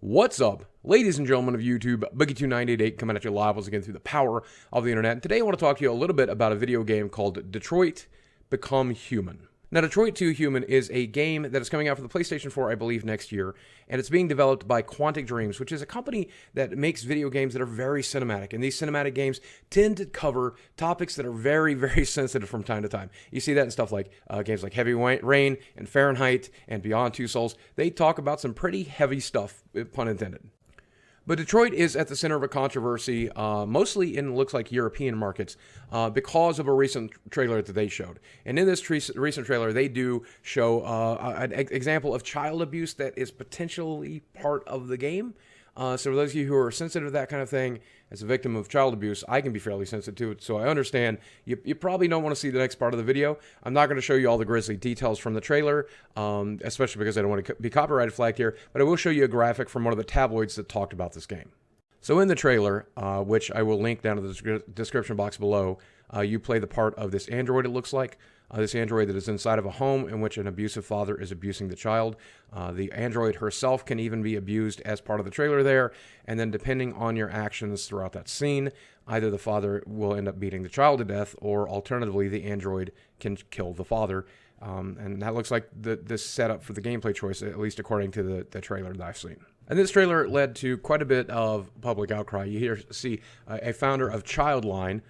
What's up, ladies and gentlemen of YouTube? Boogie2988 coming at you live once again through the power of the internet. And today I want to talk to you a little bit about a video game called Detroit Become Human. Now, Detroit 2 Human is a game that is coming out for the PlayStation 4, I believe, next year, and it's being developed by Quantic Dreams, which is a company that makes video games that are very cinematic, and these cinematic games tend to cover topics that are very, very sensitive from time to time. You see that in stuff like games like Heavy Rain and Fahrenheit and Beyond Two Souls. They talk about some pretty heavy stuff, pun intended. But Detroit is at the center of a controversy, mostly in, looks like, European markets, because of a recent trailer that they showed. And in this recent trailer, they do show an example of child abuse that is potentially part of the game. So for those of you who are sensitive to that kind of thing, as a victim of child abuse, I can be fairly sensitive to it, so I understand. You probably don't want to see the next part of the video. I'm not going to show you all the grisly details from the trailer, especially because I don't want to be copyright flagged here, but I will show you a graphic from one of the tabloids that talked about this game. So in the trailer, which I will link down to the description box below, you play the part of this android, it looks like. This android that is inside of a home in which an abusive father is abusing the child. The android herself can even be abused as part of the trailer there. And then depending on your actions throughout that scene, either the father will end up beating the child to death, or alternatively, the android can kill the father. And that looks like the setup for the gameplay choice, at least according to the trailer that I've seen. And this trailer led to quite a bit of public outcry. You see a founder of Childline,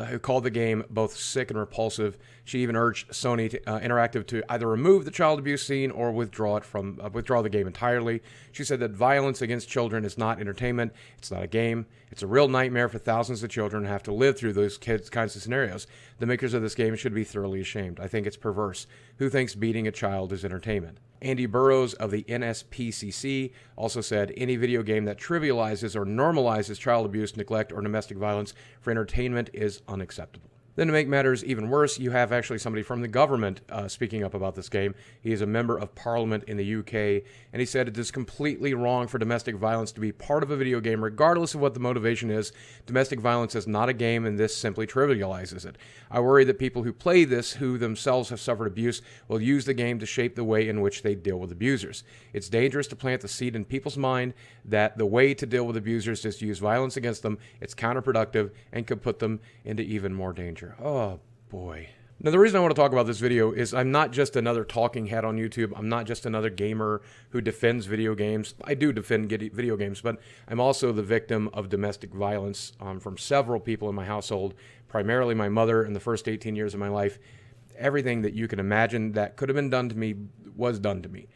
who called the game both sick and repulsive. She even urged Sony Interactive to either remove the child abuse scene or withdraw the game entirely. She said that violence against children is not entertainment. It's not a game. It's a real nightmare for thousands of children who have to live through those kinds of scenarios. The makers of this game should be thoroughly ashamed. I think it's perverse. Who thinks beating a child is entertainment? Andy Burroughs of the NSPCC also said, any video game that trivializes or normalizes child abuse, neglect, or domestic violence for entertainment is unacceptable. Then to make matters even worse, you have actually somebody from the government speaking up about this game. He is a member of parliament in the UK, and he said it is completely wrong for domestic violence to be part of a video game, regardless of what the motivation is. Domestic violence is not a game, and this simply trivializes it. I worry that people who play this, who themselves have suffered abuse, will use the game to shape the way in which they deal with abusers. It's dangerous to plant the seed in people's mind that the way to deal with abusers is to use violence against them. It's counterproductive and could put them into even more danger. Oh boy. Now the reason I want to talk about this video is I'm not just another talking head on YouTube. I'm not just another gamer who defends video games. I do defend video games, but I'm also the victim of domestic violence from several people in my household, primarily my mother in the first 18 years of my life. Everything that you can imagine that could have been done to me was done to me.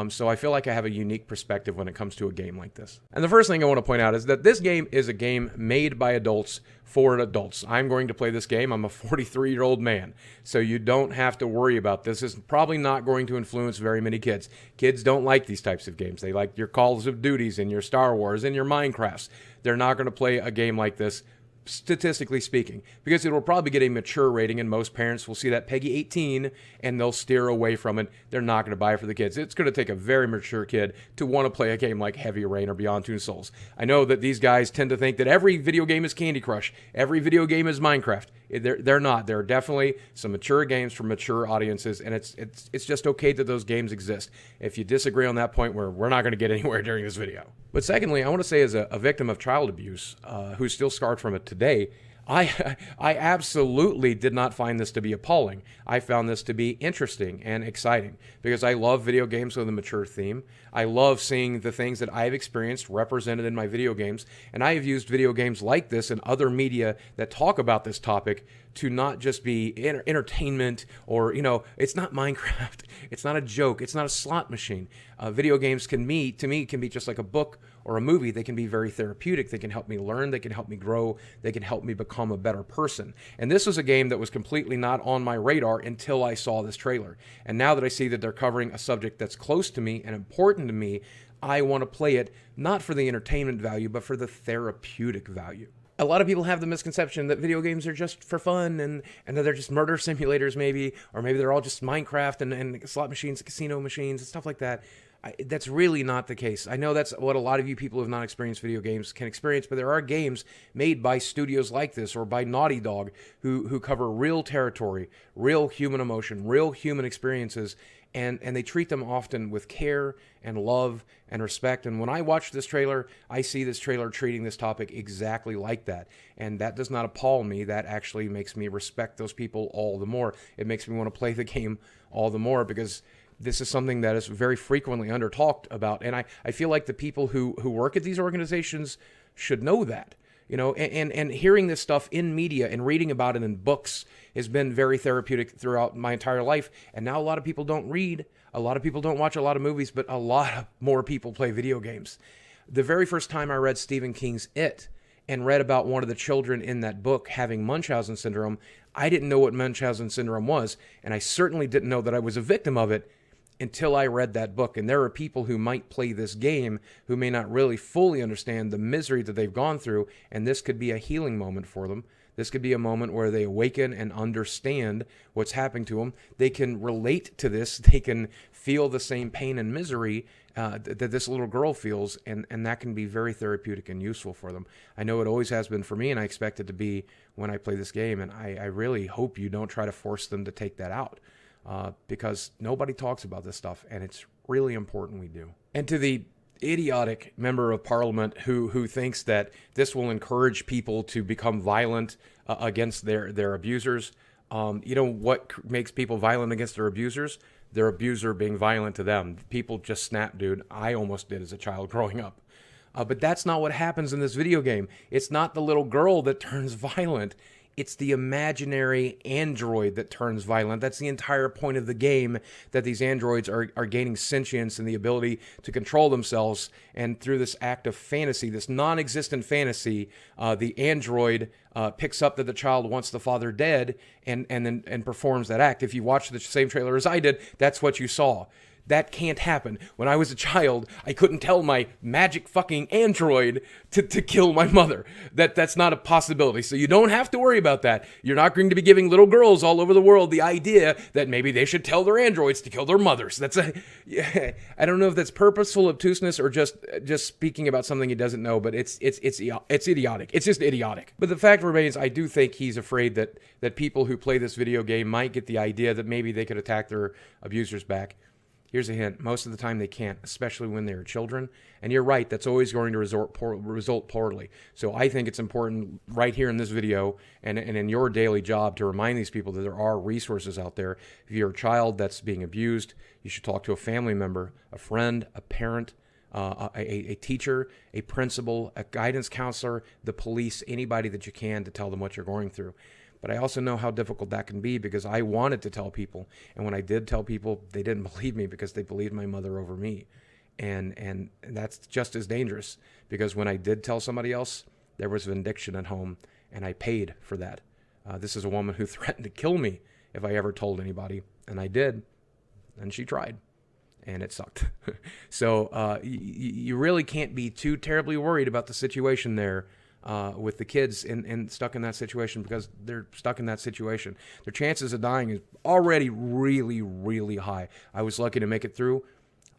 So I feel like I have a unique perspective when it comes to a game like this. And the first thing I want to point out is that this game is a game made by adults for adults. I'm going to play this game. I'm a 43-year-old man, so you don't have to worry about this. It's probably not going to influence very many kids. Kids don't like these types of games. They like your Calls of Duties and your Star Wars and your Minecrafts. They're not going to play a game like this, statistically speaking, because it will probably get a mature rating, and most parents will see that Peggy 18 and they'll steer away from it. They're not going to buy it for the kids. It's going to take a very mature kid to want to play a game like Heavy Rain or Beyond Two Souls. I know that these guys tend to think that every video game is Candy Crush, every video game is Minecraft. They're not. There are definitely some mature games for mature audiences, and it's just okay that those games exist. If you disagree on that point, we're not going to get anywhere during this video. But secondly, I want to say, as a victim of child abuse who's still scarred from it today, I absolutely did not find this to be appalling. I found this to be interesting and exciting because I love video games with a mature theme. I love seeing the things that I've experienced represented in my video games, and I have used video games like this and other media that talk about this topic to not just be entertainment or, it's not Minecraft. It's not a joke. It's not a slot machine. Video games to me, can be just like a book or a movie. They can be very therapeutic. They can help me learn. They can help me grow. They can help me become a better person. And this was a game that was completely not on my radar until I saw this trailer. And now that I see that they're covering a subject that's close to me and important to me, I want to play it not for the entertainment value, but for the therapeutic value. A lot of people have the misconception that video games are just for fun and that they're just murder simulators maybe, or maybe they're all just Minecraft and slot machines, casino machines, and stuff like that. That's really not the case. I know that's what a lot of you people who have not experienced video games can experience, but there are games made by studios like this or by Naughty Dog who cover real territory, real human emotion, real human experiences, and they treat them often with care and love and respect. And when I watch this trailer, I see this trailer treating this topic exactly like that. And that does not appall me. That actually makes me respect those people all the more. It makes me want to play the game all the more, because this is something that is very frequently under talked about. And I feel like the people who work at these organizations should know that. You know, and hearing this stuff in media and reading about it in books has been very therapeutic throughout my entire life. And now a lot of people don't read, a lot of people don't watch a lot of movies, but a lot more people play video games. The very first time I read Stephen King's It and read about one of the children in that book having Munchausen syndrome, I didn't know what Munchausen syndrome was, and I certainly didn't know that I was a victim of it until I read that book. And there are people who might play this game who may not really fully understand the misery that they've gone through, and this could be a healing moment for them. This could be a moment where they awaken and understand what's happening to them. They can relate to this. They can feel the same pain and misery that this little girl feels, and that can be very therapeutic and useful for them. I know it always has been for me, and I expect it to be when I play this game, and I really hope you don't try to force them to take that out. Because nobody talks about this stuff, and it's really important we do. And to the idiotic member of parliament who thinks that this will encourage people to become violent against their abusers, you know what makes people violent against their abusers? Their abuser being violent to them. People just snap, dude. I almost did as a child growing up. But that's not what happens in this video game. It's not the little girl that turns violent. It's the imaginary android that turns violent. That's the entire point of the game, that these androids are gaining sentience and the ability to control themselves. And through this act of fantasy, this non-existent fantasy, the android picks up that the child wants the father dead and performs that act. If you watch the same trailer as I did, that's what you saw. That can't happen. When I was a child, I couldn't tell my magic fucking android to kill my mother. That's not a possibility. So you don't have to worry about that. You're not going to be giving little girls all over the world the idea that maybe they should tell their androids to kill their mothers. I don't know if that's purposeful obtuseness or just speaking about something he doesn't know, but it's idiotic. It's just idiotic. But the fact remains, I do think he's afraid that people who play this video game might get the idea that maybe they could attack their abusers back. Here's a hint. Most of the time they can't, especially when they're children. And you're right, that's always going to result poorly. So I think it's important right here in this video and in your daily job to remind these people that there are resources out there. If you're a child that's being abused, you should talk to a family member, a friend, a parent, a teacher, a principal, a guidance counselor, the police, anybody that you can to tell them what you're going through. But I also know how difficult that can be because I wanted to tell people. And when I did tell people, they didn't believe me because they believed my mother over me. And that's just as dangerous because when I did tell somebody else, there was vindication at home and I paid for that. This is a woman who threatened to kill me if I ever told anybody. And I did. And she tried. And it sucked. So you really can't be too terribly worried about the situation there. With the kids and stuck in that situation because they're stuck in that situation. Their chances of dying is already really, really high. I was lucky to make it through.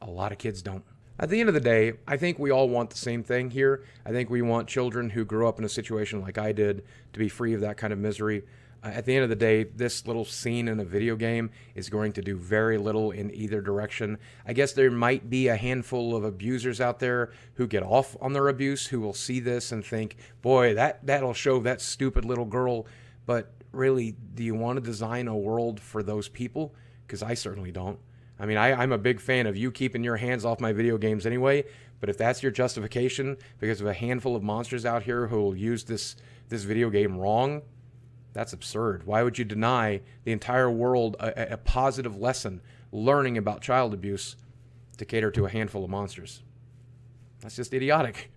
A lot of kids don't. At the end of the day, I think we all want the same thing here. I think we want children who grew up in a situation like I did to be free of that kind of misery. At the end of the day, this little scene in a video game is going to do very little in either direction. I guess there might be a handful of abusers out there who get off on their abuse, who will see this and think, boy, that'll show that stupid little girl. But really, do you want to design a world for those people? Because I certainly don't. I mean, I'm a big fan of you keeping your hands off my video games anyway, but if that's your justification because of a handful of monsters out here who will use this video game wrong, that's absurd. Why would you deny the entire world a positive lesson learning about child abuse to cater to a handful of monsters? That's just idiotic.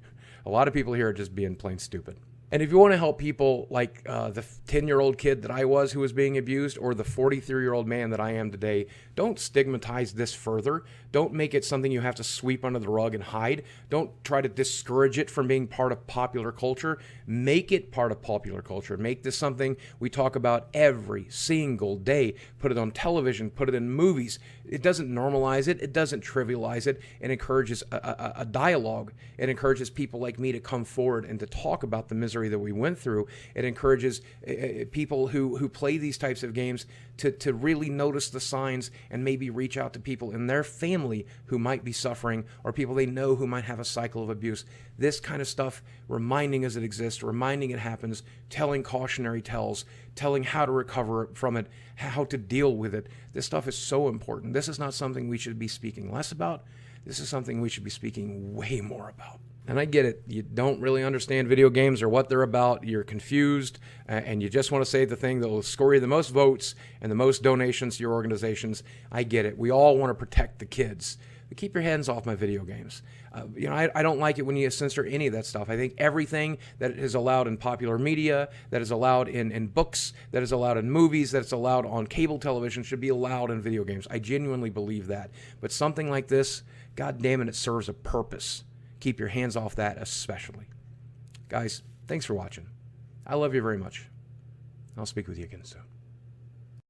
A lot of people here are just being plain stupid. And if you want to help people like the 10-year-old kid that I was who was being abused or the 43-year-old man that I am today, don't stigmatize this further. Don't make it something you have to sweep under the rug and hide. Don't try to discourage it from being part of popular culture. Make it part of popular culture. Make this something we talk about every single day. Put it on television. Put it in movies. It doesn't normalize it. It doesn't trivialize it. It encourages a dialogue. It encourages people like me to come forward and to talk about the misery misery that we went through. It encourages people who play these types of games to really notice the signs and maybe reach out to people in their family who might be suffering, or people they know who might have a cycle of abuse. This kind of stuff, reminding us it exists, reminding it happens, telling cautionary tales, telling how to recover from it, how to deal with it. This stuff is so important. This is not something we should be speaking less about. This is something we should be speaking way more about. And I get it. You don't really understand video games or what they're about. You're confused, and you just want to say the thing that will score you the most votes and the most donations to your organizations. I get it. We all want to protect the kids. But keep your hands off my video games. I don't like it when you censor any of that stuff. I think everything that is allowed in popular media, that is allowed in books, that is allowed in movies, that is allowed on cable television should be allowed in video games. I genuinely believe that. But something like this, God damn it serves a purpose. Keep your hands off that especially. Guys, thanks for watching. I love you very much. I'll speak with you again soon.